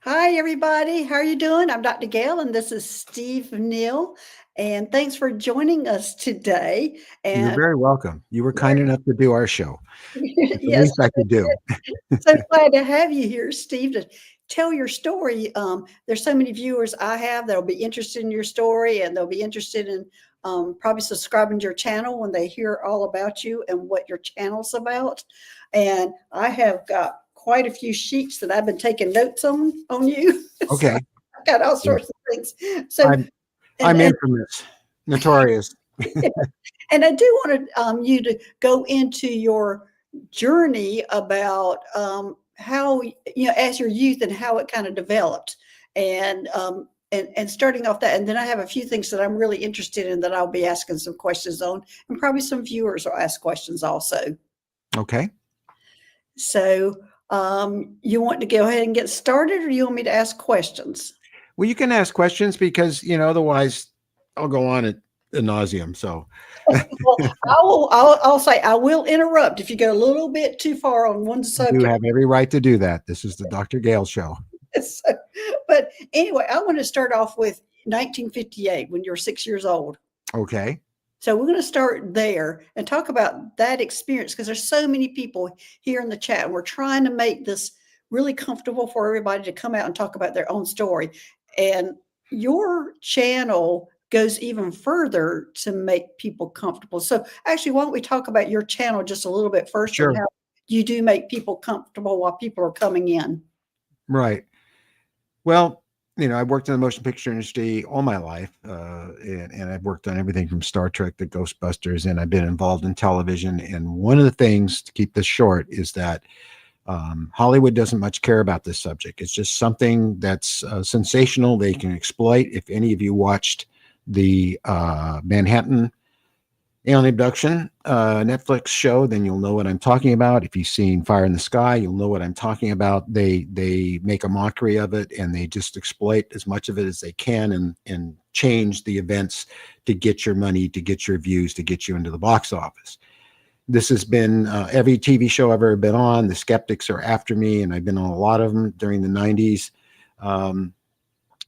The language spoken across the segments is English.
Hi, everybody. How are you doing? I'm Dr. Gail, and this is Steve Neal. And thanks for joining us today. You're And very welcome. You were kind enough to do our show. It's the yes, least I could do. so glad to have you here, Steve, to tell your story. There's so many viewers I have that'll be interested in your story, and they'll be interested in probably subscribing to your channel when they hear all about you and what your channel's about. And I have got quite a few sheets that I've been taking notes on you. So Okay. I've got all Yeah. sorts of things. So I'm and I'm and infamous, notorious. and I do want you to go into your journey about how as your youth and how it kind of developed, and starting off that, and then I have a few things that I'm really interested in that I'll be asking some questions on, and probably some viewers will ask questions also. Okay. So, you want to go ahead and get started, or you want me to ask questions? Well, you can ask questions because otherwise I'll go on ad nauseum. So Well, I'll say I will interrupt if you go a little bit too far on one you subject. have every right to do that. This is the Dr. Gail show. So, but anyway, I want to start off with 1958 when you're 6 years old. Okay. So we're going to start there and talk about that experience because there's so many people here in the chat. And we're trying to make this really comfortable for everybody to come out and talk about their own story. And your channel goes even further to make people comfortable. So actually, why don't we talk about your channel just a little bit first and Sure. how you do make people comfortable while people are coming in? Right. Well, I've worked in the motion picture industry all my life, and I've worked on everything from Star Trek to Ghostbusters, and I've been involved in television. And one of the things, to keep this short, is that Hollywood doesn't much care about this subject. It's just something that's sensational. They can exploit. If any of you watched the Manhattan Alien Abduction Netflix show, then you'll know what I'm talking about. If you've seen Fire in the Sky, you'll know what I'm talking about. They make a mockery of it, and they just exploit as much of it as they can, and change the events to get your money, to get your views, to get you into the box office. This has been every TV show I've ever been on. The skeptics are after me, and I've been on a lot of them during the 90s,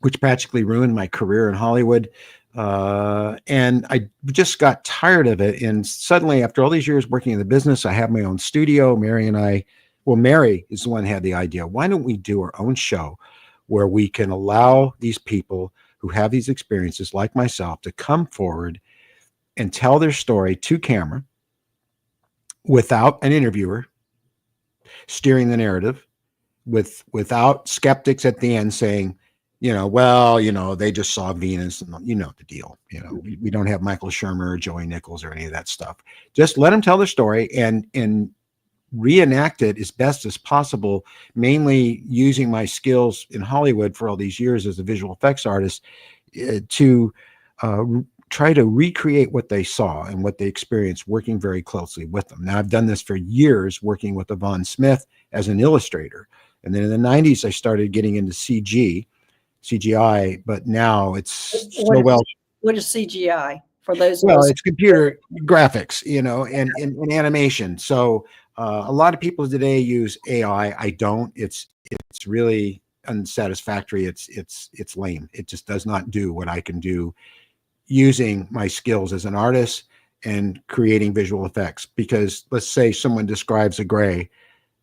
which practically ruined my career in Hollywood. And I just got tired of it. And suddenly, after all these years working in the business, I have my own studio. Mary is the one who had the idea. Why don't we do our own show where we can allow these people who have these experiences, like myself, to come forward and tell their story to camera without an interviewer steering the narrative, without skeptics at the end saying, they just saw Venus, and the deal. We don't have Michael Shermer or Joey Nichols or any of that stuff. Just let them tell their story and reenact it as best as possible, mainly using my skills in Hollywood for all these years as a visual effects artist to try to recreate what they saw and what they experienced working very closely with them. Now, I've done this for years working with Yvonne Smith as an illustrator. And then in the 90s, I started getting into CGI, but now it's so well. What is CGI for those of Well, us? it's computer graphics, and animation. So a lot of people today use AI. I don't. It's really unsatisfactory. It's lame. It just does not do what I can do using my skills as an artist and creating visual effects. Because let's say someone describes a gray,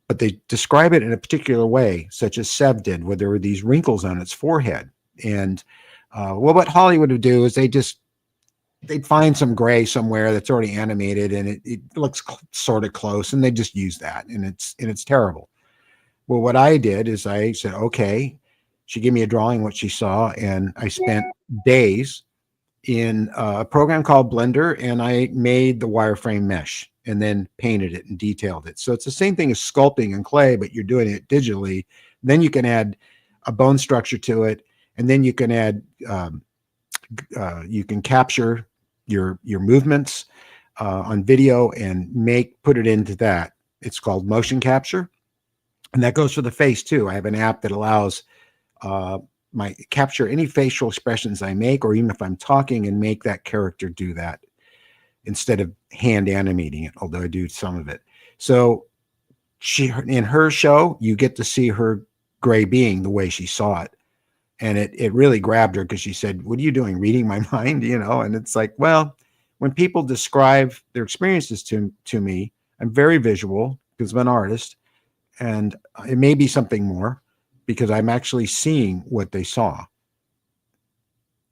but they describe it in a particular way, such as Sev did, where there were these wrinkles on its forehead. And what Hollywood would do is they'd find some gray somewhere that's already animated, and it looks sort of close, and they just use that, and it's terrible. Well, what I did is I said, okay, she gave me a drawing what she saw, and I spent days in a program called Blender, and I made the wireframe mesh and then painted it and detailed it. So it's the same thing as sculpting in clay, but you're doing it digitally. Then you can add a bone structure to it, and then you can add you can capture your movements on video and put it into that. It's called motion capture, and that goes for the face too. I have an app that allows my capture any facial expressions I make, or even if I'm talking, and make that character do that instead of hand animating it, although I do some of it. So in her show, you get to see her gray being the way she saw it. And it really grabbed her because she said, "What are you doing? Reading my mind?" And it's like, well, when people describe their experiences to me, I'm very visual because I'm an artist, and it may be something more because I'm actually seeing what they saw.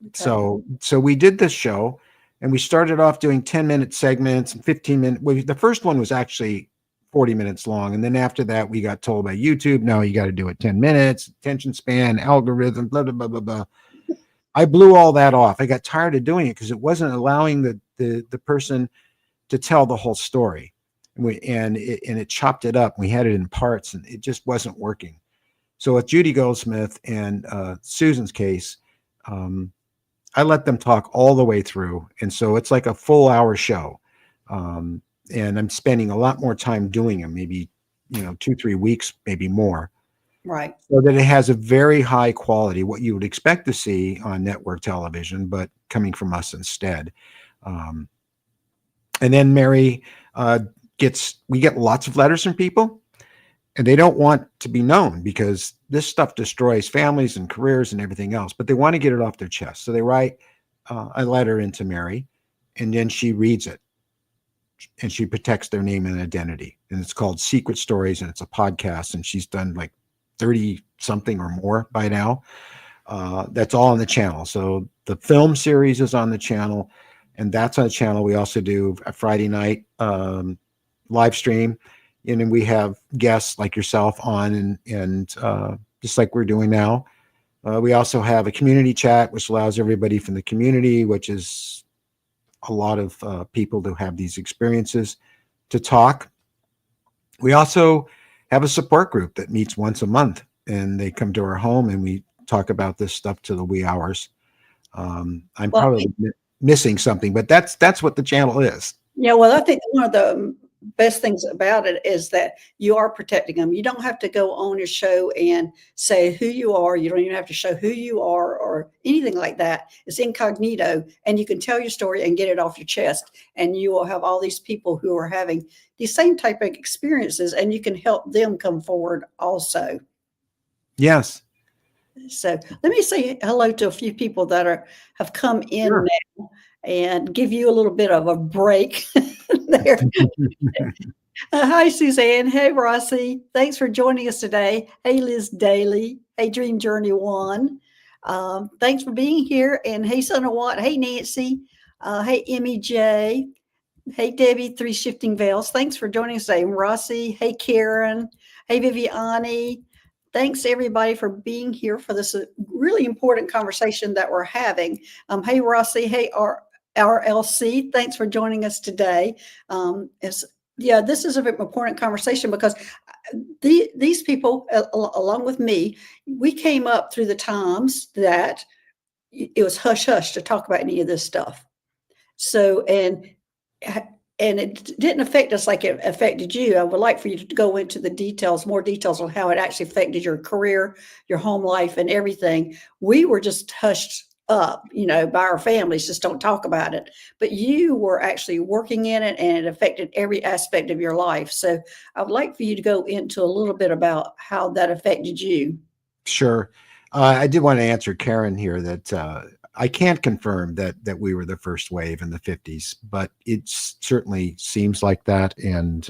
Okay. So we did this show, and we started off doing 10-minute segments and 15-minute. The first one was actually 40 minutes long, and then after that, we got told by YouTube, "No, you got to do it 10 minutes, attention span, algorithm, blah blah blah blah blah." I blew all that off. I got tired of doing it because it wasn't allowing the person to tell the whole story, and it chopped it up. We had it in parts, and it just wasn't working. So with Judy Goldsmith and Susan's case, I let them talk all the way through. And so it's like a full hour show. And I'm spending a lot more time doing them, maybe, 2-3 weeks, maybe more. Right. So that it has a very high quality, what you would expect to see on network television, but coming from us instead. And then Mary we get lots of letters from people, and they don't want to be known because this stuff destroys families and careers and everything else, but they want to get it off their chest. So they write a letter into Mary, and then she reads it, and she protects their name and identity. And it's called Secret Stories, and it's a podcast, and she's done like 30 something or more by now. That's all on the channel. So the film series is on the channel, and that's on the channel. We also do a Friday night live stream, and then we have guests like yourself on, and just like we're doing now. We also have a community chat, which allows everybody from the community, which is a lot of people who have these experiences, to talk. We also have a support group that meets once a month, and they come to our home and we talk about this stuff to the wee hours. I'm probably missing something, but that's what the channel is. Yeah, well, I think one of the best things about it is that you are protecting them. You don't have to go on your show and say who you are. You don't even have to show who you are or anything like that. It's incognito, and you can tell your story and get it off your chest. And you will have all these people who are having the same type of experiences, and you can help them come forward also. Yes. So let me say hello to a few people that have come in Sure. now and give you a little bit of a break there. Hi, Suzanne. Hey, Rossi. Thanks for joining us today. Hey, Liz Daly. Hey, Dream Journey One. Thanks for being here. And hey, Son of Watt. Hey, Nancy. Hey, Emmy J. Hey, Debbie, Three Shifting Veils. Thanks for joining us today. Rossi. Hey, Karen. Hey, Viviani. Thanks, everybody, for being here for this really important conversation that we're having. Hey, Rossi. Hey, RLC. Thanks for joining us today. This is an important conversation because these people, along with me, we came up through the times that it was hush hush to talk about any of this stuff. So, and it didn't affect us like it affected you. I would like for you to go into the details, more details on how it actually affected your career, your home life, and everything. We were just hushed up, by our families, just don't talk about it. But you were actually working in it, and it affected every aspect of your life. So I would like for you to go into a little bit about how that affected you. Sure. I did want to answer Karen here that I can't confirm that we were the first wave in the 50s, but it certainly seems like that. And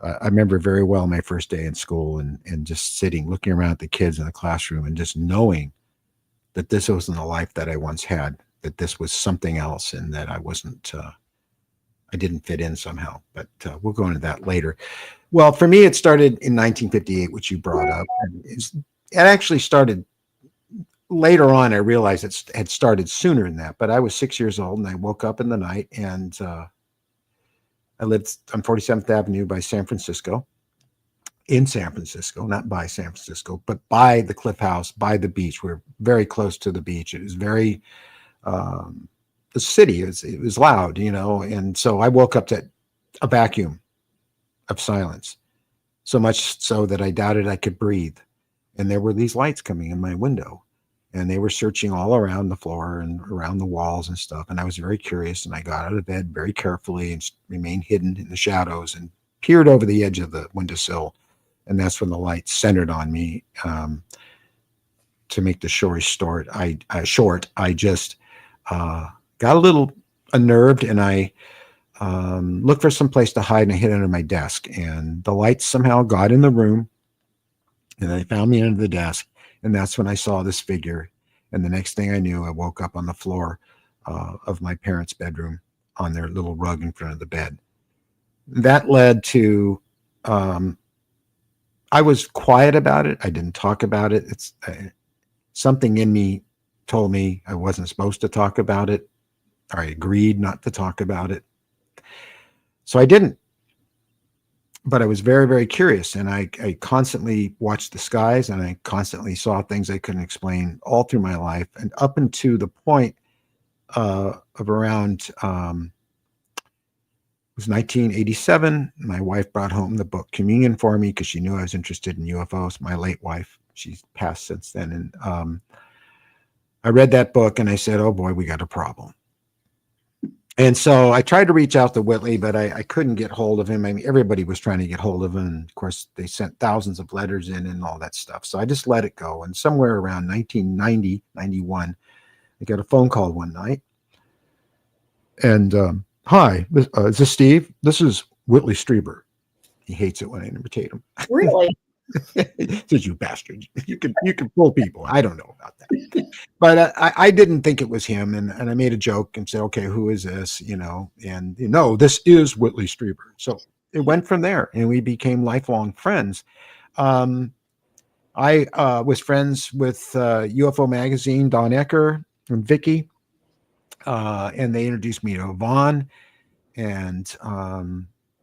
I remember very well my first day in school and just sitting, looking around at the kids in the classroom and just knowing that this wasn't the life that I once had, that this was something else, and that I wasn't, I didn't fit in somehow. But we'll go into that later. Well, for me, it started in 1958, which you brought up. And it actually started later on. I realized it had started sooner than that, but I was 6 years old, and I woke up in the night, and I lived on 47th Avenue by San Francisco, in San Francisco, not by San Francisco, but by the Cliff House, by the beach. We're very close to the beach. It was very, the city, it was loud, and so I woke up to a vacuum of silence, so much so that I doubted I could breathe. And there were these lights coming in my window, and they were searching all around the floor and around the walls and stuff. And I was very curious, and I got out of bed very carefully and remained hidden in the shadows and peered over the edge of the windowsill And that's when the light centered on me. To make the story short, I just got a little unnerved, and I looked for some place to hide, and I hid under my desk. And the lights somehow got in the room, and they found me under the desk. And that's when I saw this figure. And the next thing I knew, I woke up on the floor of my parents' bedroom on their little rug in front of the bed. That led to I was quiet about it. I didn't talk about it. It's something in me told me I wasn't supposed to talk about it. Or I agreed not to talk about it. So I didn't. But I was very, very curious. And I constantly watched the skies, and I constantly saw things I couldn't explain all through my life. And up until the point of around, it was 1987. My wife brought home the book Communion for me because she knew I was interested in UFOs. My late wife, she's passed since then. And I read that book, and I said, oh boy, we got a problem. And so I tried to reach out to Whitley, but I couldn't get hold of him. I mean, everybody was trying to get hold of him. And of course, they sent thousands of letters in and all that stuff. So I just let it go. And somewhere around 1990, 91, I got a phone call one night. And hi, is this Steve? This is Whitley Strieber. He hates it when I imitate him. Really? Says, you bastard. You can fool people. I don't know about that. But I didn't think it was him. And I made a joke and said, okay, who is this? And this is Whitley Strieber. So it went from there, and we became lifelong friends. I was friends with UFO Magazine, Don Ecker and Vicky. And they introduced me to Yvonne. And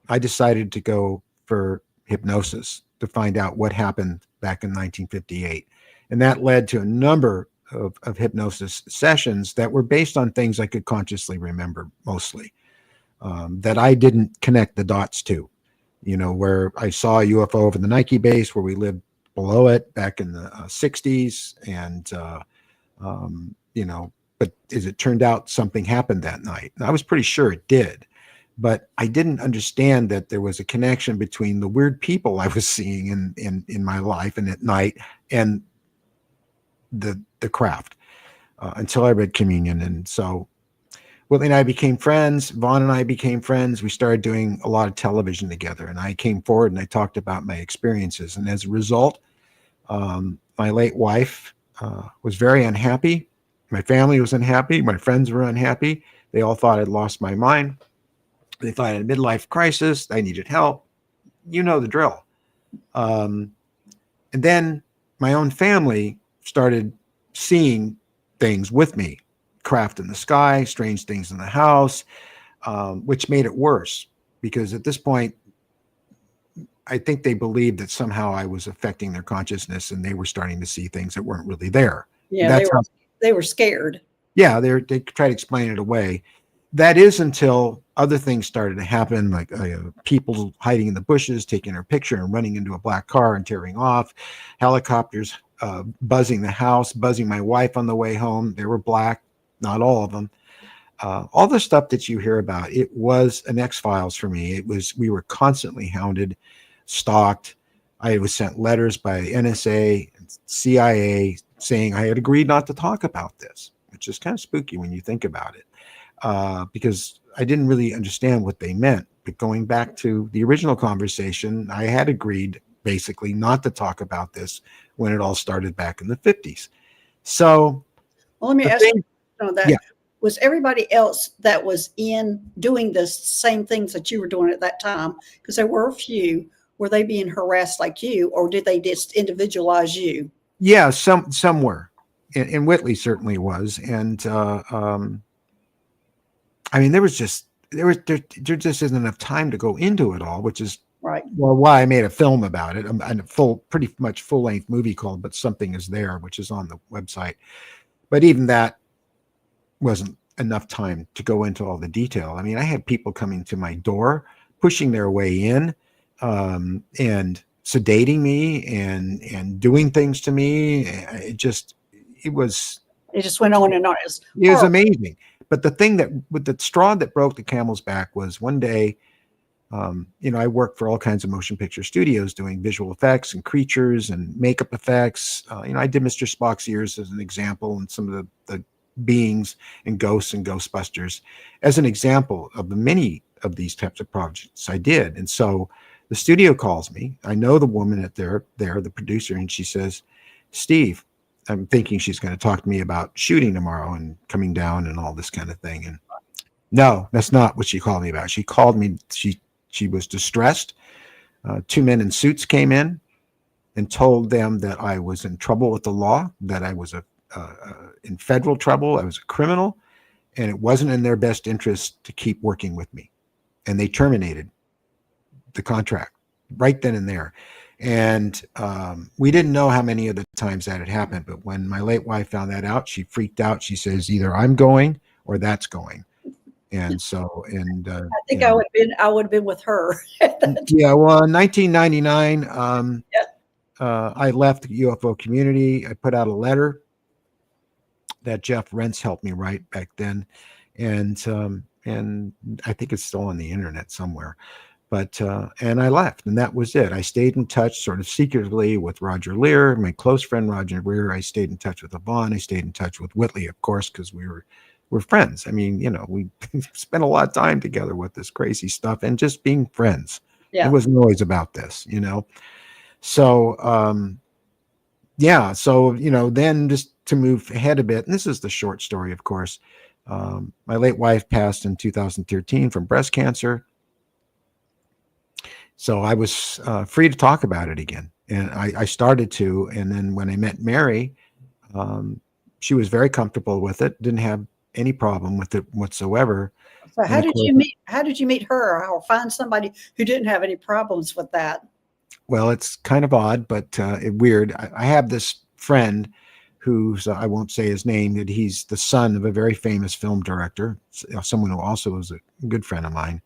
I decided to go for hypnosis to find out what happened back in 1958. And that led to a number of hypnosis sessions that were based on things I could consciously remember mostly, that I didn't connect the dots to, where I saw a UFO over the Nike base where we lived below it back in the 60s. And, but as it turned out, something happened that night. And I was pretty sure it did. But I didn't understand that there was a connection between the weird people I was seeing in my life and at night and the craft until I read Communion. And so Whitley and I became friends. Vaughn and I became friends. We started doing a lot of television together. And I came forward and I talked about my experiences. And as a result, my late wife was very unhappy. My family was unhappy. My friends were unhappy. They all thought I'd lost my mind. They thought I had a midlife crisis. I needed help. You know the drill. And then my own family started seeing things with me, craft in the sky, strange things in the house, which made it worse because at this point, I think they believed that somehow I was affecting their consciousness and they were starting to see things that weren't really there. Yeah, they were scared. Yeah, they tried to explain it away. That is until other things started to happen, like people hiding in the bushes, taking their picture and running into a black car and tearing off, helicopters buzzing the house, buzzing my wife on the way home. They were black, not all of them. All the stuff that you hear about, it was an X-Files for me. We were constantly hounded, stalked. I was sent letters by NSA and CIA saying I had agreed not to talk about this, which is kind of spooky when you think about it. Because I didn't really understand what they meant. But going back to the original conversation, I had agreed basically not to talk about this when it all started back in the 50s. So let me ask you that. Yeah. Was everybody else that was in doing the same things that you were doing at that time? Because there were a few. Were they being harassed like you, or did they just individualize you? Yeah, some were. And Whitley certainly was. And I mean, there just isn't enough time to go into it all, which is right. Well, why I made a film about it, and a pretty much full-length movie called "But Something Is There," which is on the website. But even that wasn't enough time to go into all the detail. I mean, I had people coming to my door, pushing their way in, and sedating me and doing things to me. It just went on and on. It was amazing. But the thing with the straw that broke the camel's back was one day I work for all kinds of motion picture studios doing visual effects and creatures and makeup effects. I did Mr. Spock's ears as an example, and some of the beings and ghosts and Ghostbusters as an example of the many of these types of projects I did. And so the studio calls me. I know the woman there, the producer, and she says, Steve, I'm thinking she's going to talk to me about shooting tomorrow and coming down and all this kind of thing. And no, that's not what she called me about. She called me. She was distressed. Two men in suits came in and told them that I was in trouble with the law, that I was in federal trouble. I was a criminal, and it wasn't in their best interest to keep working with me. And they terminated the contract right then and there. And we didn't know how many of the times that had happened. But when my late wife found that out, she freaked out. She says, either I'm going or that's going. And so, I think I would have been with her. Yeah, well, in 1999, Yeah. I left the UFO community. I put out a letter that Jeff Rentz helped me write back then, and I think it's still on the internet somewhere. But and I left, and that was it. I stayed in touch, sort of secretly, with Roger Lear, my close friend Roger Lear. I stayed in touch with Yvonne. I stayed in touch with Whitley, of course, because we're friends. I mean, we spent a lot of time together with this crazy stuff and just being friends. Yeah. It wasn't always about this, So, yeah. So, then just to move ahead a bit, and this is the short story, of course. My late wife passed in 2013 from breast cancer. So I was free to talk about it again. And I started to. And then when I met Mary, she was very comfortable with it, didn't have any problem with it whatsoever. So how did you meet her, or find somebody who didn't have any problems with that? Well, it's kind of odd, but weird. I have this friend who's, I won't say his name, that he's the son of a very famous film director, someone who also is a good friend of mine.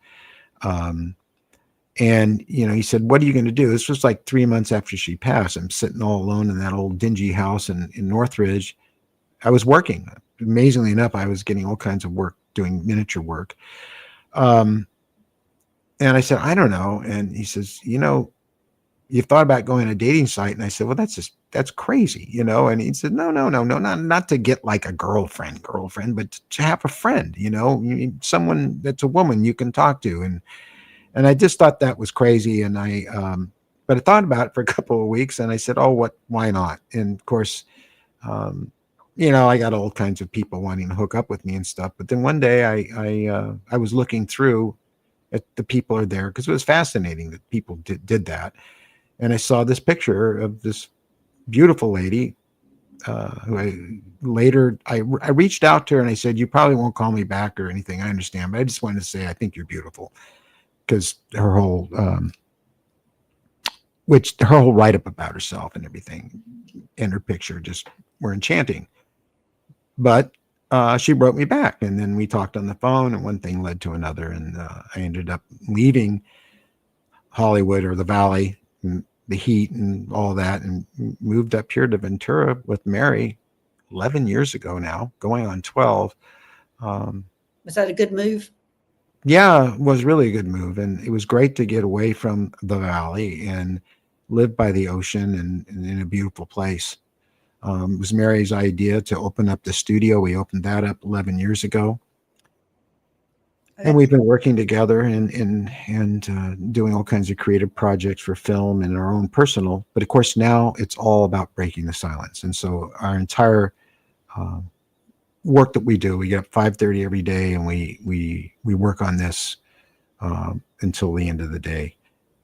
And, he said, what are you going to do? This was like 3 months after she passed. I'm sitting all alone in that old dingy house in Northridge. I was working. Amazingly enough, I was getting all kinds of work, doing miniature work. And I said, I don't know. And he says, you thought about going to a dating site? And I said, well, that's crazy, And he said, no, not to get like a girlfriend, but to have a friend, someone that's a woman you can talk to. And I just thought that was crazy. And but I thought about it for a couple of weeks, and I said, oh, why not? And of course, I got all kinds of people wanting to hook up with me and stuff. But then one day I was looking through at the people are there, because it was fascinating that people did that. And I saw this picture of this beautiful lady who I reached out to her and I said, you probably won't call me back or anything. I understand. But I just wanted to say, I think you're beautiful, because her whole write-up about herself and everything and her picture just were enchanting. But she wrote me back, and then we talked on the phone, and one thing led to another, and I ended up leaving Hollywood, or the Valley, and the heat and all that, and moved up here to Ventura with Mary 11 years ago now, going on 12. Was that a good move? Yeah, it was really a good move, and it was great to get away from the Valley and live by the ocean and in a beautiful place. It was Mary's idea to open up the studio. We opened that up 11 years ago. Okay. And we've been working together and doing all kinds of creative projects for film and our own personal. But of course, now it's all about breaking the silence. And so our entire work that we do, we get up 5:30 every day, and we work on this until the end of the day,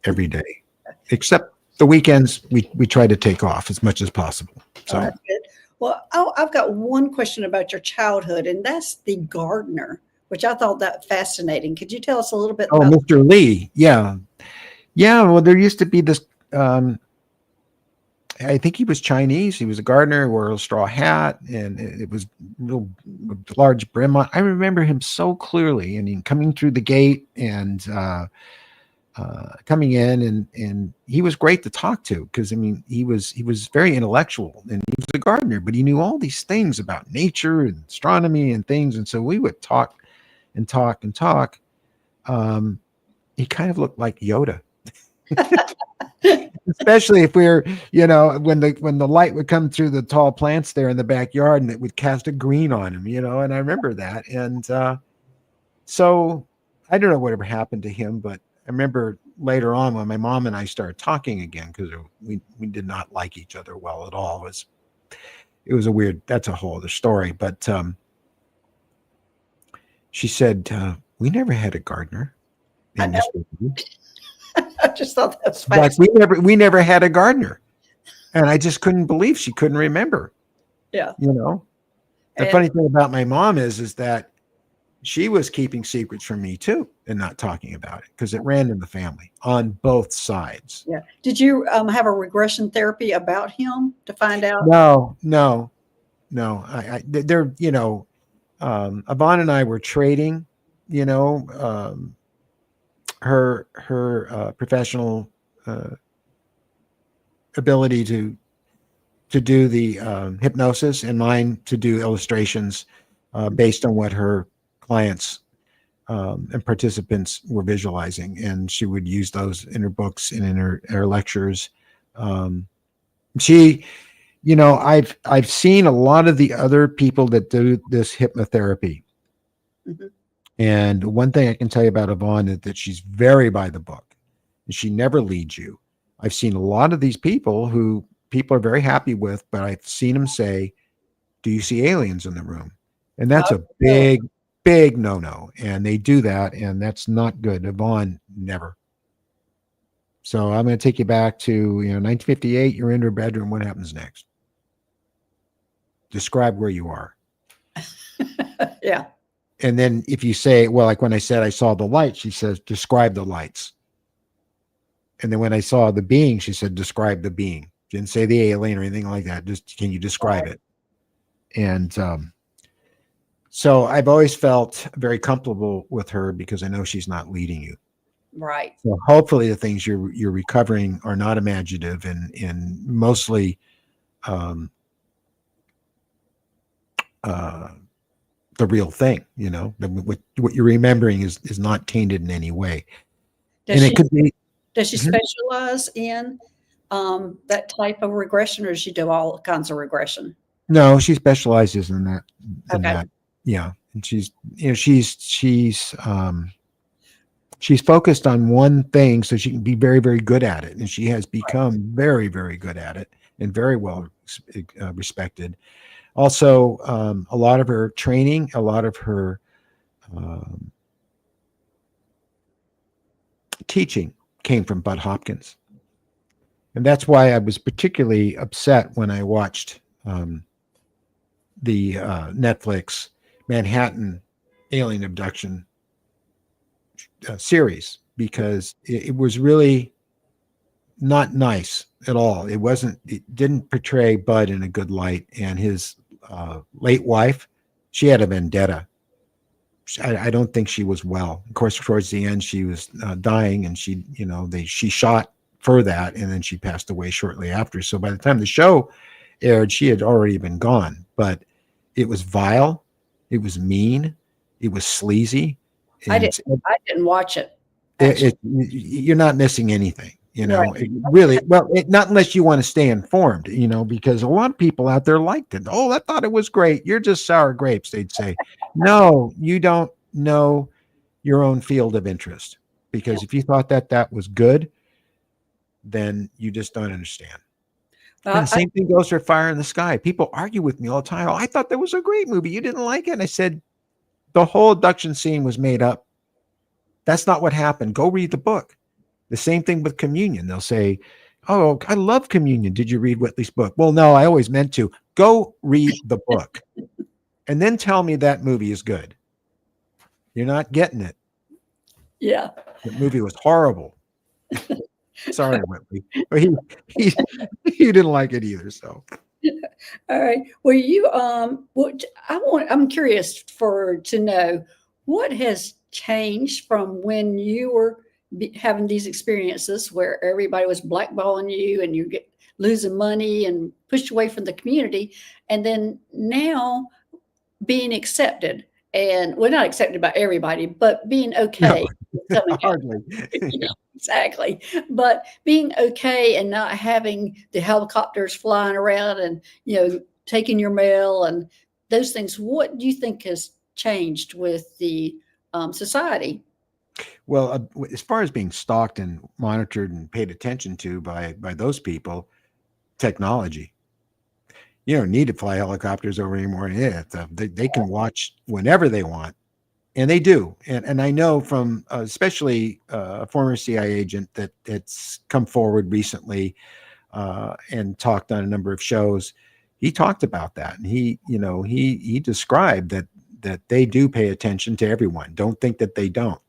every day, except the weekends. We try to take off as much as possible. So that's good. Well, I've got one question about your childhood, and that's the gardener, which I thought that fascinating. Could you tell us a little bit about Mr. Lee? Yeah. Well, there used to be this. I think he was Chinese. He was a gardener, wore a straw hat, and it was real large brim on. I remember him so clearly, and coming through the gate and coming in, and he was great to talk to, because he was very intellectual, and he was a gardener, but he knew all these things about nature and astronomy and things, and so we would talk and talk and talk. he kind of looked like Yoda. Especially if we're, when the light would come through the tall plants there in the backyard and it would cast a green on him, and I remember that. And so I don't know whatever happened to him, but I remember later on when my mom and I started talking again, because we did not like each other well at all. It was a weird, that's a whole other story. But she said, we never had a gardener I in know. this movie. I just thought that was Like fascinating. we never had a gardener. And I just couldn't believe she couldn't remember, Yeah. The And funny thing about my mom is that she was keeping secrets from me too and not talking about it because it ran in the family on both sides. yeah. Did you have a regression therapy about him to find out? No. They're, Yvonne and I were trading, her professional ability to do the hypnosis and mine to do illustrations based on what her clients and participants were visualizing, and she would use those in her books and in her lectures. She, I've seen a lot of the other people that do this hypnotherapy. Mhm. And one thing I can tell you about Yvonne is that she's very by the book. She never leads you. I've seen a lot of these people who people are very happy with, but I've seen them say, do you see aliens in the room? And that's Oh, a big no-no. And they do that, and that's not good. Yvonne, never. So I'm going to take you back to 1958. You're in her bedroom. What happens next? Describe where you are. yeah. And then if you say, well, like when I said I saw the light, she says, describe the lights. And then when I saw the being, she said, describe the being. She didn't say the alien or anything like that. Just can you describe it? And so I've always felt very comfortable with her because I know she's not leading you. Right. So hopefully the things you're recovering are not imaginative and mostly the real thing. What you're remembering is not tainted in any way. Does It could be. Does she specialize in that type of regression, or does she do all kinds of regression? No, she specializes in that. Okay. Yeah, and she's focused on one thing so she can be very, very good at it, and she has become very, very good at it and very well respected. Also, a lot of her training, a lot of her teaching came from Bud Hopkins, and that's why I was particularly upset when I watched the Netflix Manhattan alien abduction series, because it was really not nice at all. It didn't portray Bud in a good light, and his late wife, she had a vendetta. I don't think she was well. Of course, towards the end, she was dying, and she shot for that, and then she passed away shortly after. So by the time the show aired, she had already been gone. But it was vile, it was mean, it was sleazy. I And didn't watch it. Actually. you're not missing anything. Right. Really, well, not unless you want to stay informed, because a lot of people out there liked it. Oh, I thought it was great. You're just sour grapes, they'd say. No, you don't know your own field of interest, because if you thought that was good, then you just don't understand. And the same thing goes for Fire in the Sky. People argue with me all the time. Oh, I thought that was a great movie. You didn't like it? And I said, the whole abduction scene was made up. That's not what happened. Go read the book. The same thing with Communion. They'll say, oh, I love Communion. Did you read Whitley's book? Well, no, I always meant to. Go read the book and then tell me that movie is good. You're not getting it. Yeah. The movie was horrible. Sorry, Whitley. But he didn't like it either. So. All right. Well, I'm curious to know what has changed from when you were having these experiences where everybody was blackballing you and you get losing money and pushed away from the community, and then now being accepted, and well, not accepted by everybody, but being okay. coming out. Hardly. Yeah. Exactly. But being okay and not having the helicopters flying around and, taking your mail and those things, what do you think has changed with the society? Well, as far as being stalked and monitored and paid attention to by those people, technology. You don't need to fly helicopters over anymore. Yeah, they can watch whenever they want, and they do. And I know from especially a former CIA agent that's come forward recently and talked on a number of shows. He talked about that, and he described that they do pay attention to everyone. Don't think that they don't,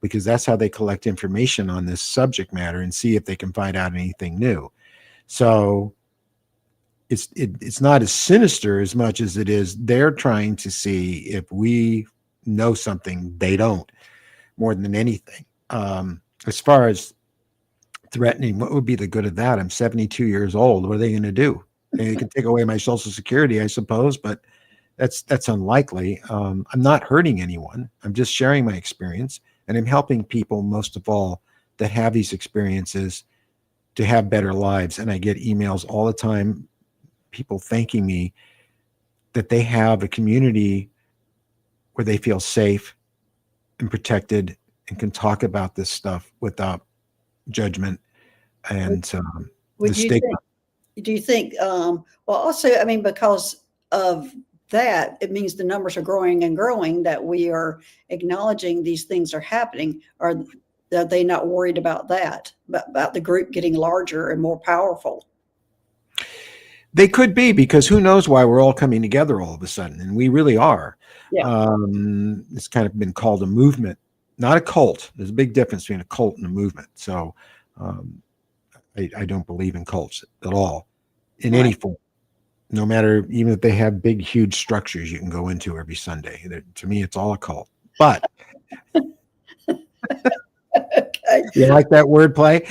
because that's how they collect information on this subject matter and see if they can find out anything new. So it's not as sinister as much as it is they're trying to see if we know something they don't, more than anything. As far as threatening, what would be the good of that? I'm 72 years old. What are they going to do? They can take away my Social Security, I suppose, but that's unlikely. I'm not hurting anyone. I'm just sharing my experience, and I'm helping people, most of all, that have these experiences to have better lives. And I get emails all the time, people thanking me that they have a community where they feel safe and protected and can talk about this stuff without judgment and the Would you stigma. Do you think, well, also, I mean, because of that, it means the numbers are growing and growing, that we are acknowledging these things are happening. Are they not worried about that, about the group getting larger and more powerful? They could be, because who knows why we're all coming together all of a sudden, and we really are. Yeah. It's kind of been called a movement, not a cult. There's a big difference between a cult and a movement. So I don't believe in cults at all, in any form, no matter, even if they have big, huge structures you can go into every Sunday. To me, it's all a cult. But Okay. you like that wordplay?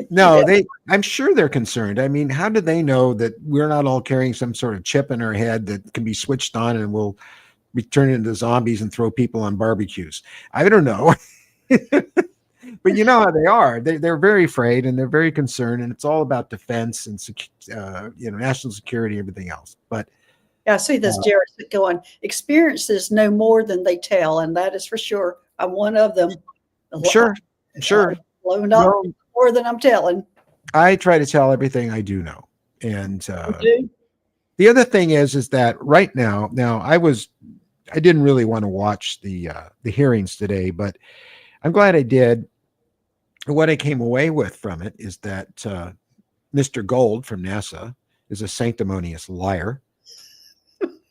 No, I'm sure they're concerned. I mean, how do they know that we're not all carrying some sort of chip in our head that can be switched on and we'll turn into zombies and throw people on barbecues? I don't know. But you know how they are. They're very afraid and they're very concerned, and it's all about defense and national security, everything else. But Yeah, I see this, Jared, going, experiences know more than they tell, and that is for sure. I'm one of them. Sure. Blown up more than I'm telling. I try to tell everything I do know. And You the other thing is that right now I didn't really want to watch the hearings today, but I'm glad I did. What I came away with from it is that Mr. Gold from NASA is a sanctimonious liar.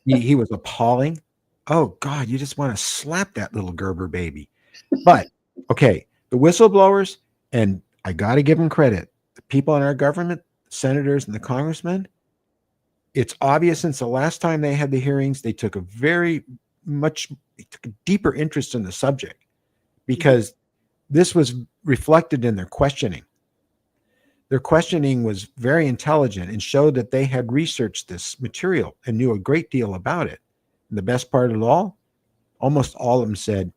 He was appalling. Oh God, you just want to slap that little Gerber baby. But okay, the whistleblowers, and I got to give them credit, the people in our government, the senators and the congressmen, it's obvious since the last time they had the hearings, they took a deeper interest in the subject, because this was reflected in their questioning. Their questioning was very intelligent and showed that they had researched this material and knew a great deal about it. And the best part of it all, almost all of them said,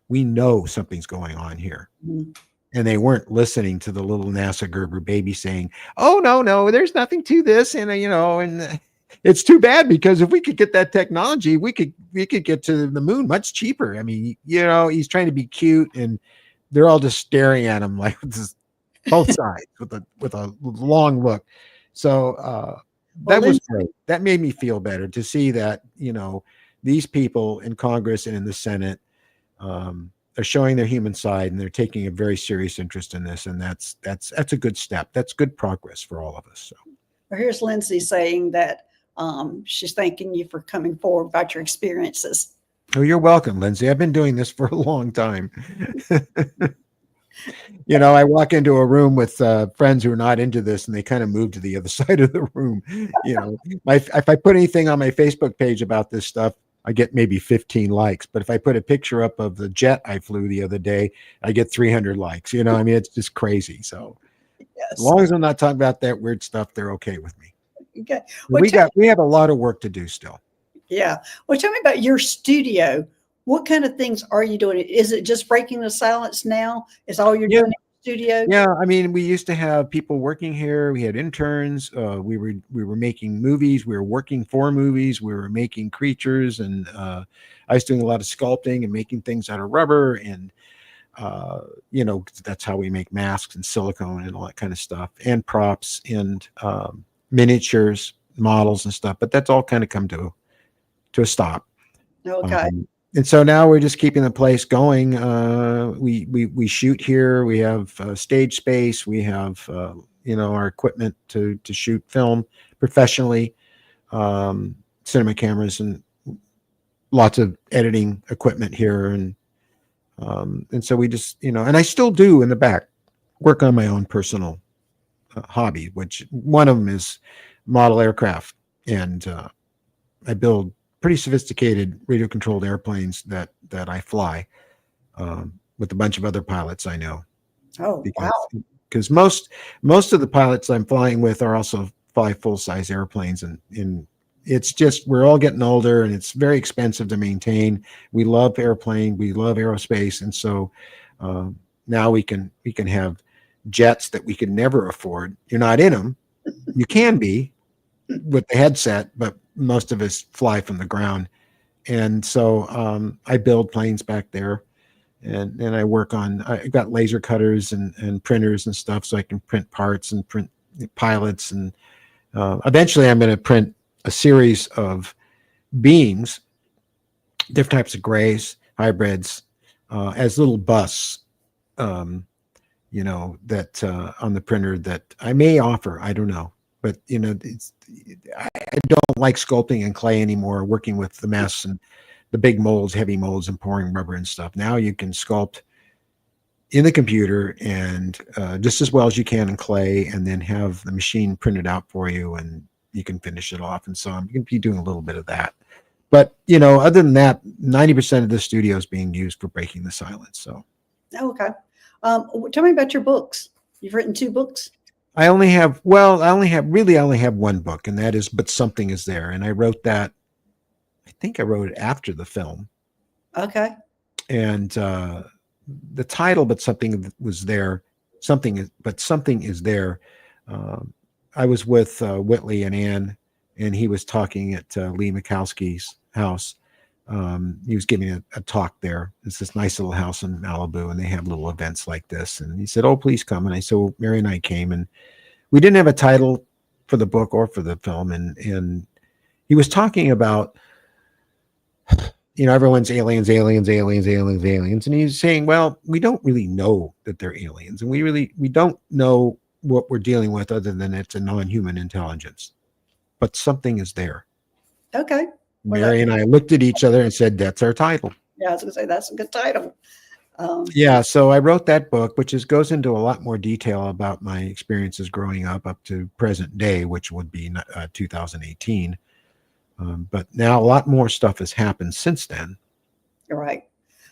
we know something's going on here. Mm-hmm. And they weren't listening to the little NASA Gerber baby saying, oh, no, there's nothing to this. And, and it's too bad, because if we could get that technology, we could get to the moon much cheaper. I mean, he's trying to be cute, and they're all just staring at him like this, both sides with a long look. So that was great. That made me feel better to see that, these people in Congress and in the Senate are showing their human side, and they're taking a very serious interest in this. And that's a good step. That's good progress for all of us. So. Well, here's Lindsay saying that she's thanking you for coming forward about your experiences. Oh, you're welcome, Lindsay. I've been doing this for a long time. I walk into a room with friends who are not into this, and they kind of move to the other side of the room. If I put anything on my Facebook page about this stuff, I get maybe 15 likes. But if I put a picture up of the jet I flew the other day, I get 300 likes. I mean, it's just crazy. So as long as I'm not talking about that weird stuff, they're okay with me. Okay. Well, we have a lot of work to do still. Yeah. Well, tell me about your studio. What kind of things are you doing? Is it just breaking the silence now? Is all you're Yeah. doing in the studio? Yeah, I mean, we used to have people working here. We had interns. We were making movies. We were working for movies. We were making creatures, and I was doing a lot of sculpting and making things out of rubber, and that's how we make masks and silicone and all that kind of stuff, and props and miniatures, models and stuff. But that's all kind of come to a stop. Okay. And so now we're just keeping the place going. We shoot here. We have stage space. We have our equipment to shoot film professionally, cinema cameras, and lots of editing equipment here. And so we just and I still do in the back work on my own personal hobby, which one of them is model aircraft, and I build pretty sophisticated radio controlled airplanes that I fly with a bunch of other pilots I know, Oh, wow. because most of the pilots I'm flying with are also fly full size airplanes, and it's just we're all getting older and it's very expensive to maintain. We love airplane, we love aerospace, and so now we can have jets that we could never afford. You're not in them. You can be with the headset, but most of us fly from the ground. And so I build planes back there, and I work on, I got laser cutters and printers and stuff, so I can print parts and print pilots. And eventually I'm going to print a series of beings, different types of grays, hybrids, as little busts, that on the printer that I may offer. I don't know. But I don't like sculpting in clay anymore, working with the mess and the big molds, heavy molds, and pouring rubber and stuff. Now you can sculpt in the computer and just as well as you can in clay, and then have the machine print it out for you, and you can finish it off. And so I'm going to be doing a little bit of that. But other than that, 90% of the studio is being used for breaking the silence. So Okay. Tell me about your books. You've written 2 books. I only have one book, and that is But Something Is There. And I wrote that, I think I wrote it after the film. Okay. And the title, But Something Was There, But Something Is There. I was with Whitley and Ann, and he was talking at Lee Mikowski's house. He was giving a talk there. It's this nice little house in Malibu, and they have little events like this. And he said, "Oh, please come." And I said, well, Mary and I came, and we didn't have a title for the book or for the film. And he was talking about, everyone's aliens, aliens, aliens, aliens, aliens. And he's saying, well, we don't really know that they're aliens. And we don't know what we're dealing with other than it's a non-human intelligence. But something is there. Okay. Well, Mary and I looked at each other and said, that's our title. Yeah, I was going to say, that's a good title. Yeah, so I wrote that book, which goes into a lot more detail about my experiences growing up to present day, which would be 2018. But now a lot more stuff has happened since then. Right.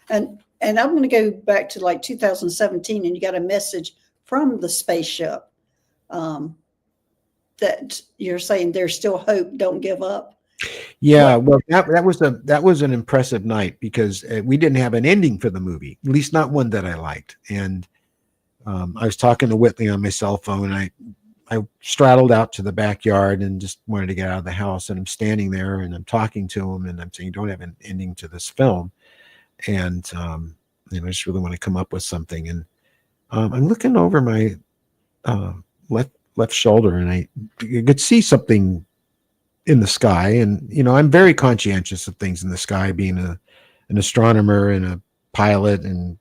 And I'm going to go back to like 2017, and you got a message from the spaceship that you're saying there's still hope. Don't give up. Yeah, well, that was an impressive night, because we didn't have an ending for the movie, at least not one that I liked. And I was talking to Whitley on my cell phone, and I straddled out to the backyard and just wanted to get out of the house. And I'm standing there and I'm talking to him, and I'm saying, "Don't have an ending to this film," and I just really want to come up with something. And I'm looking over my left shoulder, and I could see something in the sky. And I'm very conscientious of things in the sky, being an astronomer and a pilot, and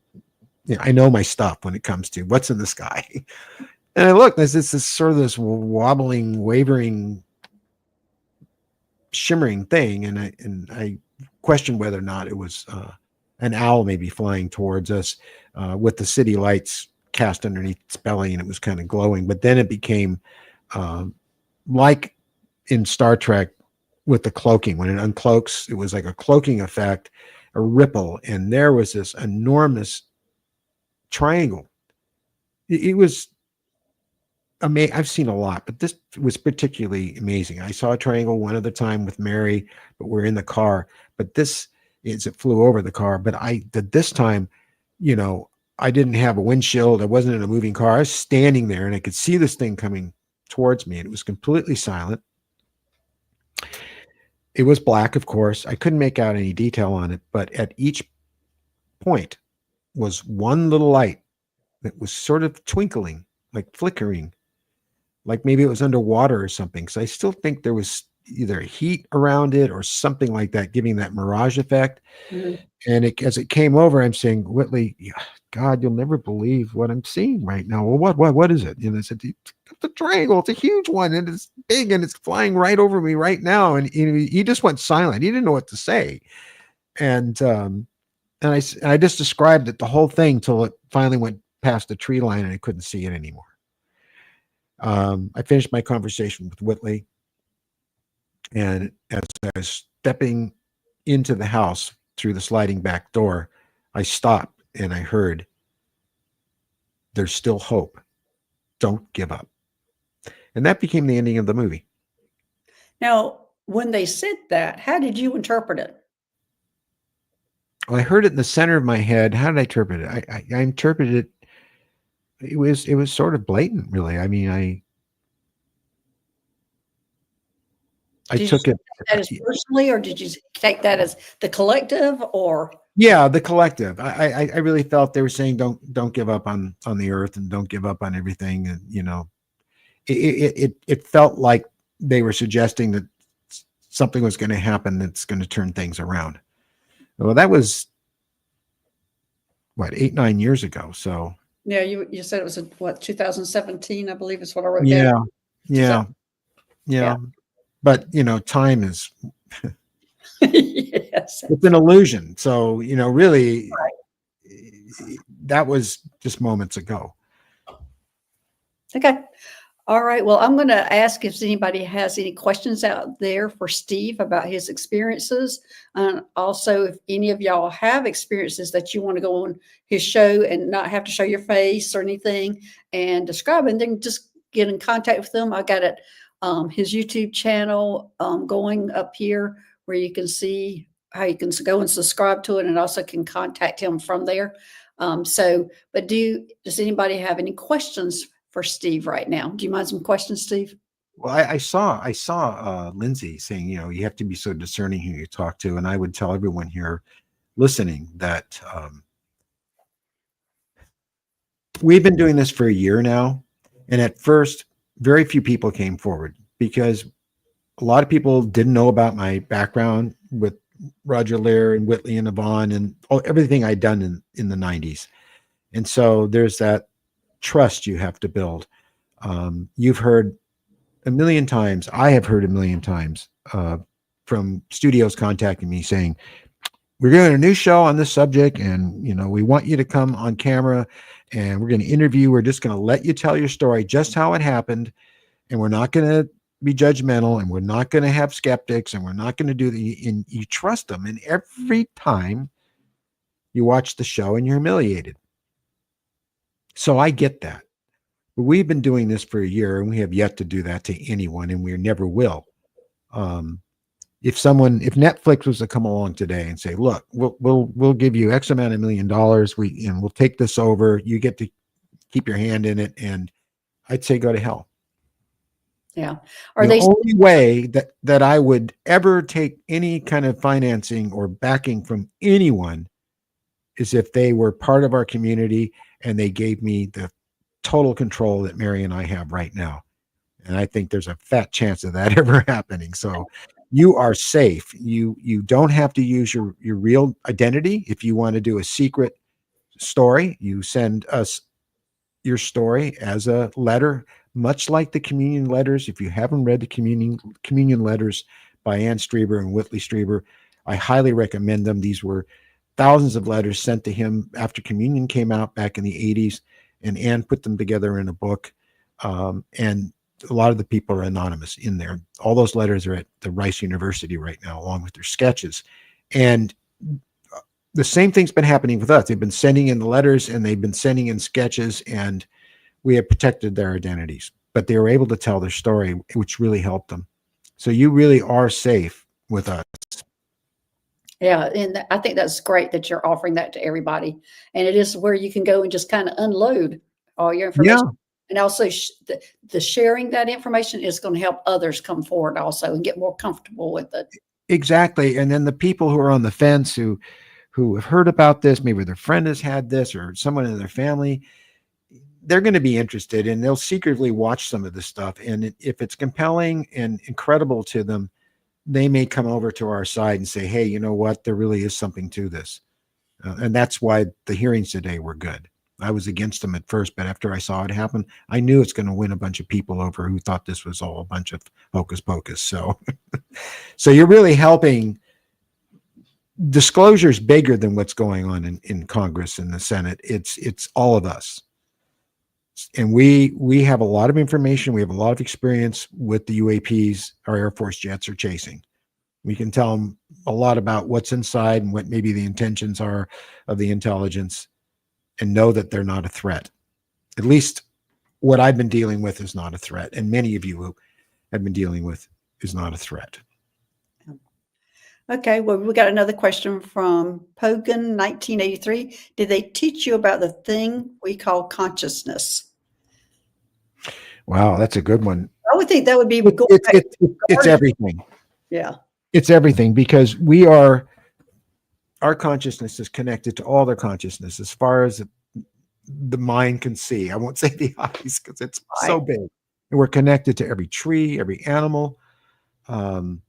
I know my stuff when it comes to what's in the sky. And I look, there's this sort of this wobbling, wavering, shimmering thing, and I questioned whether or not it was an owl maybe flying towards us with the city lights cast underneath its belly, and it was kind of glowing. But then it became like in Star Trek with the cloaking. When it uncloaks, it was like a cloaking effect, a ripple, and there was this enormous triangle. It was amazing. I've seen a lot, but this was particularly amazing. I saw a triangle one other time with Mary, but we're in the car. But this as it flew over the car. But this time, you know, I didn't have a windshield. I wasn't in a moving car. I was standing there and I could see this thing coming towards me, and it was completely silent. It was black, of course. I couldn't make out any detail on it, but at each point was one little light that was sort of twinkling, like flickering, like maybe it was underwater or something. So I still think there was either heat around it or something like that, giving that mirage effect. Mhm. And as it came over, I'm saying, Whitley, God, you'll never believe what I'm seeing right now. Well, what is it? And I said, it's a triangle. It's a huge one, and it's big, and it's flying right over me right now. And he just went silent. He didn't know what to say. And I just described it, the whole thing, till it finally went past the tree line, and I couldn't see it anymore. I finished my conversation with Whitley, and as I was stepping into the house through the sliding back door, I stopped and I heard, "There's still hope. Don't give up." And that became the ending of the movie. Now, when they said that, how did you interpret it? Well, I heard it in the center of my head. How did I interpret it? I interpreted it. It was sort of blatant, really. I mean, I Did you took it. take that as personally, or did you take that as the collective, or? Yeah, the collective. I really felt they were saying, don't give up on the earth, and don't give up on everything. And you know, it felt like they were suggesting that something was going to happen that's going to turn things around. Well, that was what, 8, 9 years ago. So Yeah, you said it was what, 2017, I believe is what I wrote down. yeah, yeah, yeah. But you know, time is Yes. it's an illusion. So you know, really, Right. that was just moments ago. Okay. All right. Well, I'm going to ask if anybody has any questions out there for Steve about his experiences. Also, if any of y'all have experiences that you want to go on his show and not have to show your face or anything and describe it, then just get in contact with him. I got it, his YouTube channel going up here where you can see how you can go and subscribe to it, and also can contact him from there. But does anybody have any questions for Steve right now? Do you mind some questions, Steve? Well, I saw Lindsay saying, you know, you have to be so discerning who you talk to, and I would tell everyone here listening that we've been doing this for a year now, and at first, very few people came forward because a lot of people didn't know about my background with Roger Lear and Whitley and Yvonne and everything I'd done in the 90s. And so there's that trust you have to build. You've heard a million times, I have heard a million times from studios contacting me saying, we're doing a new show on this subject, and you know, we want you to come on camera, and we're going to interview. We're just going to let you tell your story, just how it happened, and we're not going to be judgmental, and we're not going to have skeptics, and we're not going to do the. And you trust them, and every time you watch the show, and you're humiliated. So I get that. But we've been doing this for a year, and we have yet to do that to anyone, and we never will. If Netflix was to come along today and say, "Look, we'll give you X amount of $1 million, and we'll take this over. You get to keep your hand in it," and I'd say, go to hell. Yeah. The only way that I would ever take any kind of financing or backing from anyone is if they were part of our community and they gave me the total control that Mary and I have right now. And I think there's a fat chance of that ever happening. So you are safe. You don't have to use your real identity. If you want to do a secret story, you send us your story as a letter, much like the communion letters. If you haven't read the communion letters by Ann Strieber and Whitley Strieber, I highly recommend them. These were thousands of letters sent to him after communion came out back in the 80s, and Ann put them together in a book. And a lot of the people are anonymous in there. All those letters are at the Rice University right now, along with their sketches. And the same thing's been happening with us. They've been sending in the letters, and they've been sending in sketches, and we have protected their identities, but they were able to tell their story, which really helped them. So you really are safe with us. Yeah, and I think that's great that you're offering that to everybody, and it is where you can go and just kinda unload all your information. Yeah, And also the sharing that information is gonna help others come forward also and get more comfortable with it. exactly. And then the people who are on the fence who have heard about this, maybe their friend has had this or someone in their family, they're going to be interested and they'll secretly watch some of this stuff. And if it's compelling and incredible to them, they may come over to our side and say, hey, you know what? There really is something to this. And that's why the hearings today were good. I was against them at first, but after I saw it happen, I knew it's going to win a bunch of people over who thought this was all a bunch of hocus pocus. So, so you're really helping. Disclosure is bigger than what's going on in Congress and the Senate. It's all of us, and we have a lot of information. We have a lot of experience with the UAPs our Air Force jets are chasing. We can tell them a lot about what's inside and what maybe the intentions are of the intelligence, and know that they're not a threat. At least what I've been dealing with is not a threat, and many of you who have been dealing with is not a threat. Okay, well, we got another question from Pogan 1983. Did they teach you about the thing we call consciousness? Wow, that's a good one. I would think that would be It, going it, back it, to it's guardian. everything. Yeah. It's everything because we are our consciousness is connected to all their consciousness as far as the mind can see. I won't say the eyes because it's so Right. big. And we're connected to every tree, every animal. Um,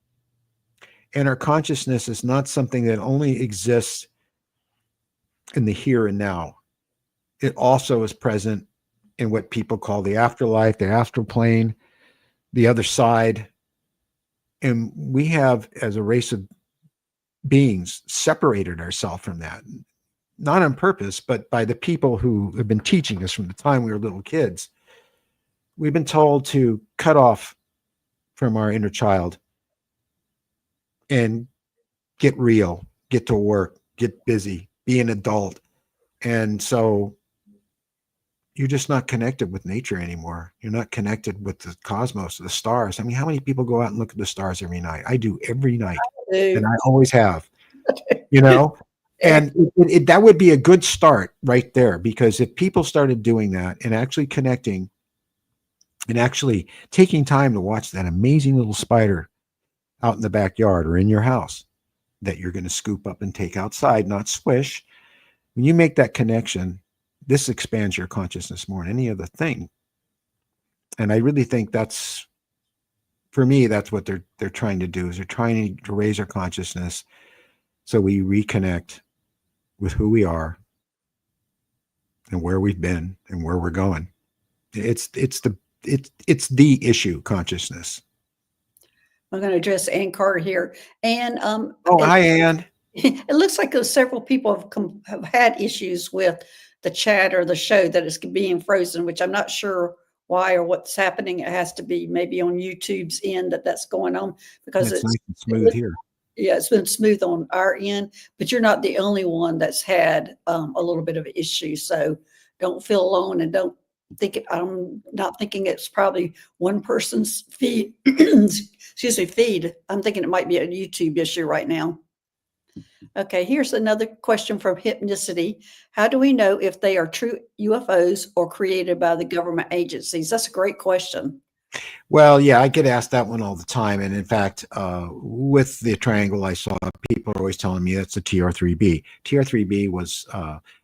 and our consciousness is not something that only exists in the here and now. It also is present in what people call the afterlife, the astral plane, the other side. And we have, as a race of beings, separated ourselves from that, not on purpose, but by the people who have been teaching us from the time we were little kids. We've been told to cut off from our inner child and get real, get to work, get busy, be an adult. And so you're just not connected with nature anymore. You're not connected with the cosmos, the stars. I mean, how many people go out and look at the stars every night? I do every night, and I always have, you know? And that would be a good start right there, because if people started doing that and actually connecting and actually taking time to watch that amazing little spider out in the backyard or in your house that you're going to scoop up and take outside, not swish. When you make that connection, this expands your consciousness more than any other thing. And I really think that's, for me, that's what they're trying to do, is they're trying to raise our consciousness so we reconnect with who we are and where we've been and where we're going. It's the issue, consciousness. I'm going to address Ann Carter here. And Oh, hi, Ann. it looks like there's several people have had issues with the chat or the show that is being frozen, which I'm not sure why or what's happening. It has to be maybe on YouTube's end that's going on, because It's nice and smooth here. Yeah, it's been smooth on our end, but you're not the only one that's had a little bit of an issue. So don't feel alone, and don't think it. I'm not thinking it's probably one person's feed. Excuse me, feed. I'm thinking it might be a YouTube issue right now. Okay, here's another question from Hypnicity. How do we know if they are true UFOs or created by the government agencies? That's a great question. Well, yeah, I get asked that one all the time. And in fact, with the triangle I saw, people are always telling me that's a TR3B. TR3B was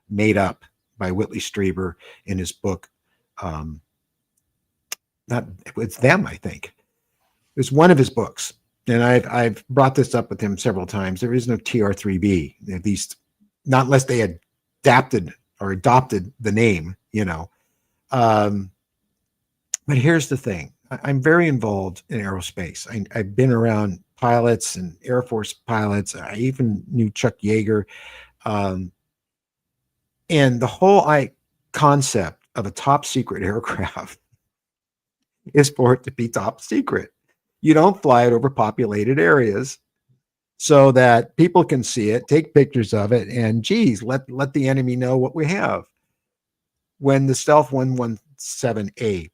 made up by Whitley Strieber in his book. Not it's them, I think. It was one of his books. And I've brought this up with him several times. There is no TR3B, at least not unless they adapted or adopted the name, you know. But here's the thing. I'm very involved in aerospace. I've been around pilots and Air Force pilots. I even knew Chuck Yeager. And the whole concept of a top secret aircraft is for it to be top secret. You don't fly it over populated areas so that people can see it, take pictures of it, and geez, let the enemy know what we have. When the Stealth 117A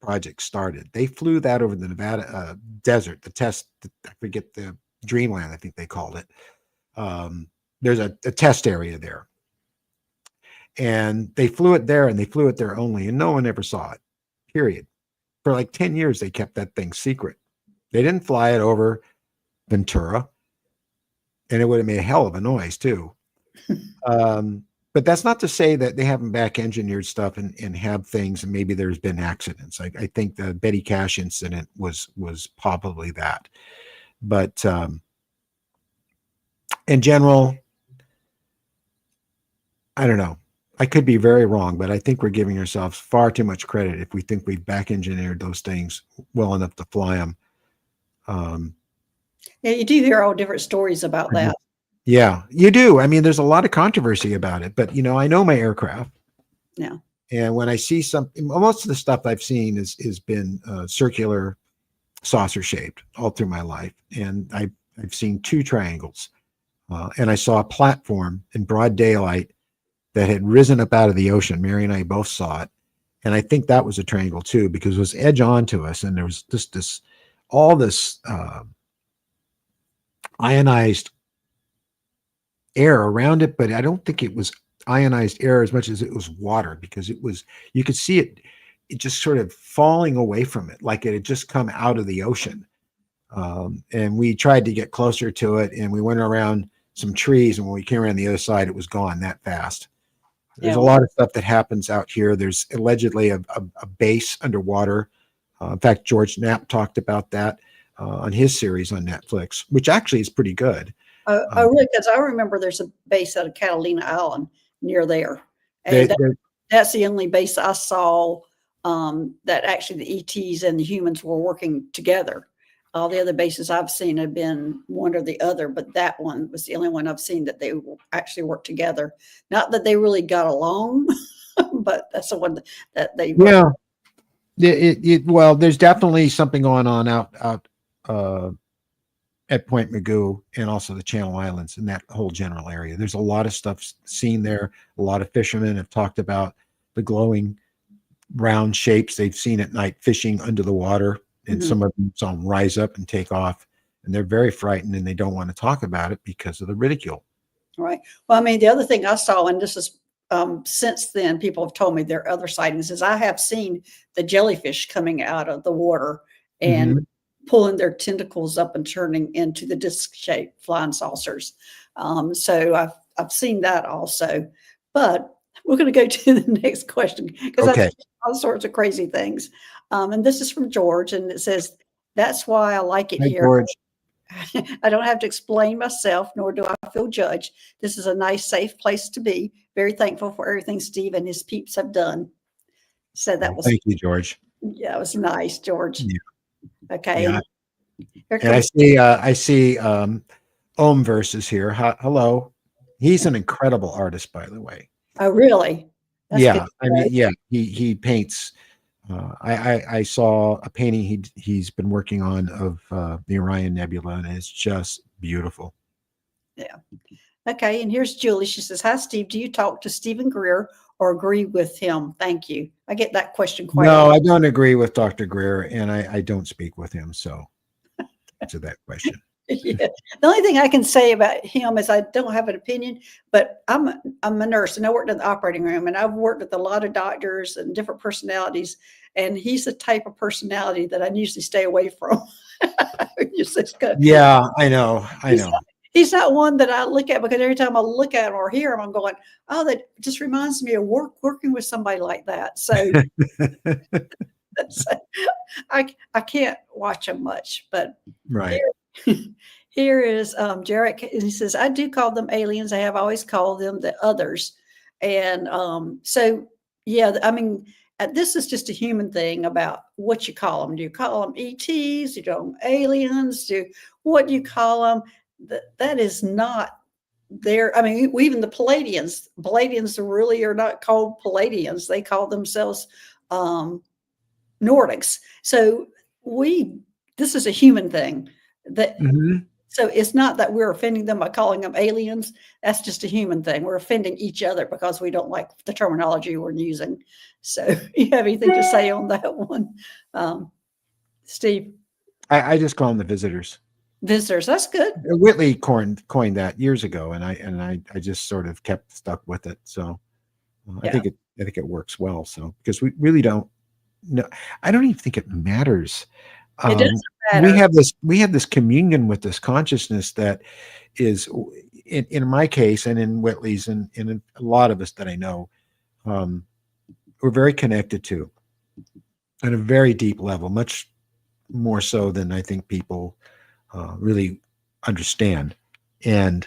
project started, they flew that over the Nevada desert, the test, I forget, the Dreamland, I think they called it. there's a test area there, and they flew it there, and they flew it there only, and no one ever saw it, period. For like 10 years, they kept that thing secret. They didn't fly it over Ventura, and it would have made a hell of a noise too. But that's not to say that they haven't back engineered stuff and have things, and maybe there's been accidents. I think the Betty Cash incident was probably that. But in general, I don't know. I could be very wrong, but I think we're giving ourselves far too much credit if we think we've back engineered those things well enough to fly them. Yeah, you do hear all different stories about that. Yeah, you do. I mean, there's a lot of controversy about it, but I know my aircraft. Yeah. And when I see something, most of the stuff I've seen has been circular, saucer shaped all through my life. And I've seen 2 triangles, and I saw a platform in broad daylight that had risen up out of the ocean. Mary and I both saw it, and I think that was a triangle too, because it was edge on to us, and there was just all this ionized air around it, but I don't think it was ionized air as much as it was water, because you could see it just sort of falling away from it, like it had just come out of the ocean. And we tried to get closer to it, and we went around some trees, and when we came around the other side, it was gone that fast. There's a lot of stuff that happens out here. There's allegedly a base underwater. In fact, George Knapp talked about that on his series on Netflix, which actually is pretty good. Really? Because I remember there's a base out of Catalina Island near there. And that's the only base I saw that actually the ETs and the humans were working together. All the other bases I've seen have been one or the other, but that one was the only one I've seen that they actually worked together. Not that they really got along, but that's the one that they well, there's definitely something going on out at Point Magoo, and also the Channel Islands and that whole general area. There's a lot of stuff seen there. A lot of fishermen have talked about the glowing round shapes they've seen at night fishing under the water, and some of them saw them rise up and take off, and they're very frightened, and they don't want to talk about it because of the ridicule. Right. Well, I mean, the other thing I saw, and this is since then, people have told me there are other sightings, is I have seen the jellyfish coming out of the water and pulling their tentacles up and turning into the disc-shaped flying saucers. So I've seen that also. But we're going to go to the next question, because I've seen all sorts of crazy things. And this is from George, and it says, "That's why I like it here. George. I don't have to explain myself, nor do I feel judged. This is a nice, safe place to be. Very thankful for everything Steve and his peeps have done." So that was, thank you, George. Yeah, it was nice, George. Yeah. Okay. Yeah. And I see Om Versus here. Hello. He's an incredible artist, by the way. Oh, really? That's yeah. good. I mean, yeah, he paints. I saw a painting he's been working on of the Orion Nebula, and it's just beautiful. Yeah. Okay. And here's Julie. She says, "Hi, Steve. Do you talk to Stephen Greer or agree with him? Thank you." I get that question quite a lot. No, I don't agree with Dr. Greer, and I don't speak with him. So answer that question. Yeah. The only thing I can say about him is I don't have an opinion, but I'm a nurse, and I worked in the operating room, and I've worked with a lot of doctors and different personalities, and he's the type of personality that I usually stay away from. Yeah, I know. He's not one that I look at, because every time I look at him or hear him, I'm going, "Oh, that just reminds me of working with somebody like that." So, I can't watch him much, but right. Here is Jarrett. He says, "I do call them aliens. I have always called them the others." And so, yeah, I mean, this is just a human thing about what you call them. Do you call them ETs? Do you call them aliens? What do you call them? That is not there. I mean, even the Palladians really are not called Palladians. They call themselves Nordics. So this is a human thing. So it's not that we're offending them by calling them aliens. That's just a human thing. We're offending each other because we don't like the terminology we're using. So you have anything to say on that one, Steve? I just call them the visitors. Visitors. That's good. Whitley coined that years ago, and I just sort of kept stuck with it. So Yeah. I think it works well. So because we really don't know, I don't even think it matters. It doesn't We matter. have this communion with this consciousness that is in my case and in Whitley's and in a lot of us that I know, um, we're very connected to at a very deep level, much more so than I think people really understand. And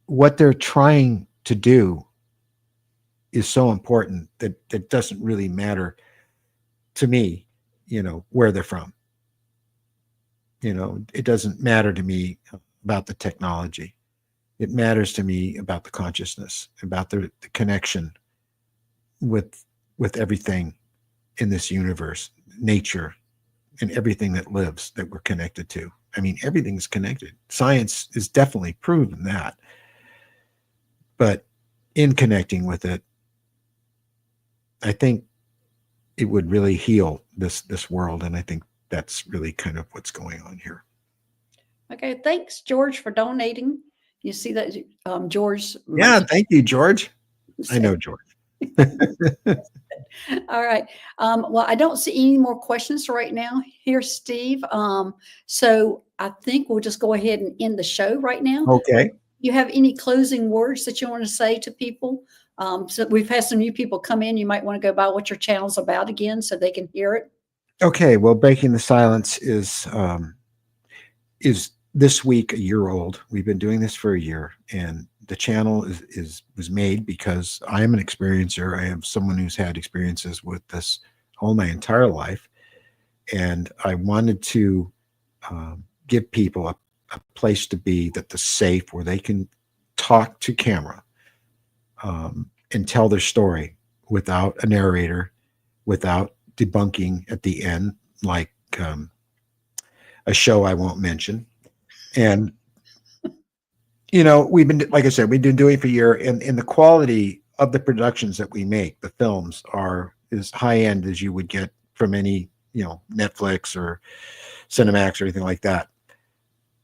what they're trying to do is so important that it doesn't really matter to me, where they're from. It doesn't matter to me about the technology. It matters to me about the consciousness, about the connection with everything in this universe, nature, and everything that lives that we're connected to. I mean, everything is connected. Science is definitely proven that. But in connecting with it, I think it would really heal this world, and I think that's really kind of what's going on here. Okay. Thanks, George, for donating. You see that, George? Yeah, thank you, George. I know George. All right. Well, I don't see any more questions right now here, Steve. So I think we'll just go ahead and end the show right now. Okay. You have any closing words that you want to say to people? So we've had some new people come in. You might want to go by what your channel's about again so they can hear it. Okay. Well, Breaking the Silence is this week a year old. We've been doing this for a year, and the channel was made because I am an experiencer. I am someone who's had experiences with this all my entire life, and I wanted to give people a place to be that's safe, where they can talk to camera and tell their story without a narrator, without debunking at the end, like a show I won't mention. And we've been, like I said, we've been doing it for a year, and the quality of the productions that we make, the films, are as high end as you would get from any Netflix or Cinemax or anything like that.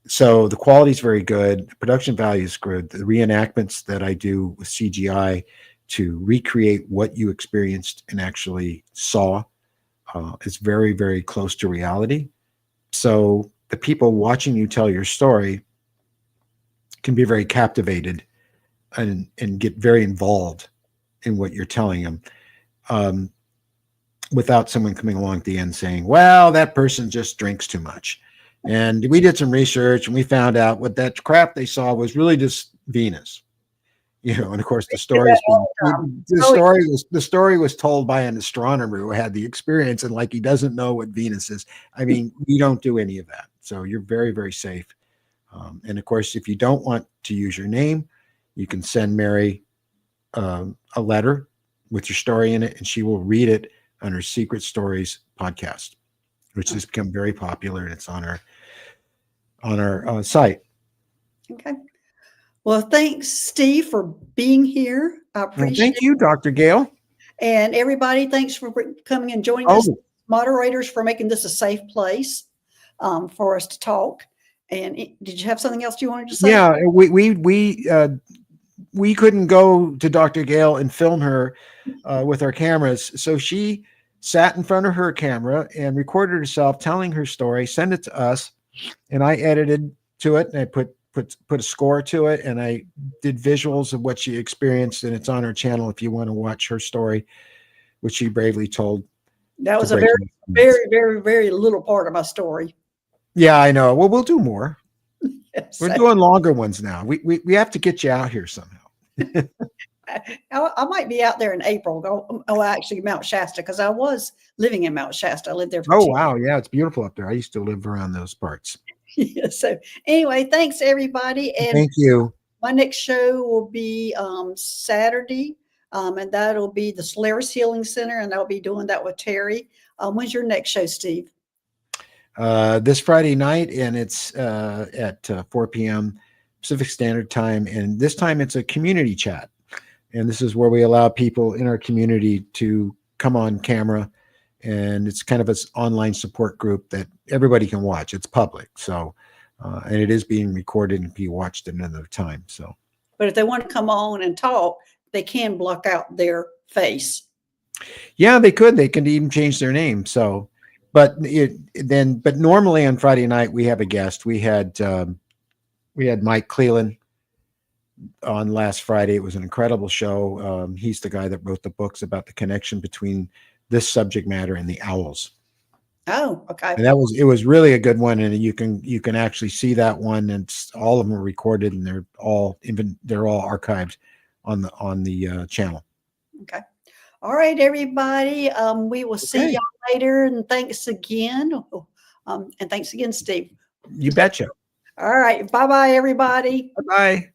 So the quality is very good. The production value is good. The reenactments that I do with CGI to recreate what you experienced and actually saw is very, very close to reality. So the people watching you tell your story can be very captivated and get very involved in what you're telling them, without someone coming along at the end saying, well, that person just drinks too much. And we did some research and we found out what that crap they saw was really just Venus. And of course the story was told by an astronomer who had the experience, and like he doesn't know what Venus is. I mean, we don't do any of that. So you're very, very safe. And of course, if you don't want to use your name, you can send Mary a letter with your story in it, and she will read it on her Secret Stories podcast, which has become very popular, and it's on our site. Okay. Well, thanks, Steve, for being here. I appreciate Thank you, Dr. Gail. And everybody, thanks for coming and joining us. Moderators, for making this a safe place for us to talk. And did you have something else you wanted to say? Yeah, we couldn't go to Dr. Gail and film her with our cameras, so she sat in front of her camera and recorded herself telling her story, sent it to us, and I edited to it, and I put a score to it, and I did visuals of what she experienced, and it's on her channel if you want to watch her story, which she bravely told. That was a very, very, very, very little part of my story. Yeah, I know. Well, we'll do more. Yes, we're doing longer ones now. We have to get you out here somehow. I might be out there in April. Actually, Mount Shasta, because I was living in Mount Shasta. I lived there for 2 years. Wow. Yeah, it's beautiful up there. I used to live around those parts. Yeah, so anyway, thanks everybody. And thank you. My next show will be Saturday, and that'll be the Solaris Healing Center, and I'll be doing that with Terry. When's your next show, Steve? This Friday night, and it's at 4 p.m. Pacific Standard Time, and this time it's a community chat, and this is where we allow people in our community to come on camera and it's kind of an online support group that everybody can watch. It's public, so and it is being recorded and be watched at another time. So, But if they want to come on and talk, they can block out their face. yeah, they could. They can even change their name. So, but but normally on Friday night we have a guest. We had Mike Cleland on last Friday. It was an incredible show. He's the guy that wrote the books about the connection between this subject matter and the owls. Oh, okay. And it was really a good one, and you can actually see that one, and all of them are recorded, and they're all archived on the channel. Okay. All right, everybody. We will see Okay. y'all later, and thanks again. And thanks again, Steve. You betcha. All right. Bye-bye, everybody. Bye-bye.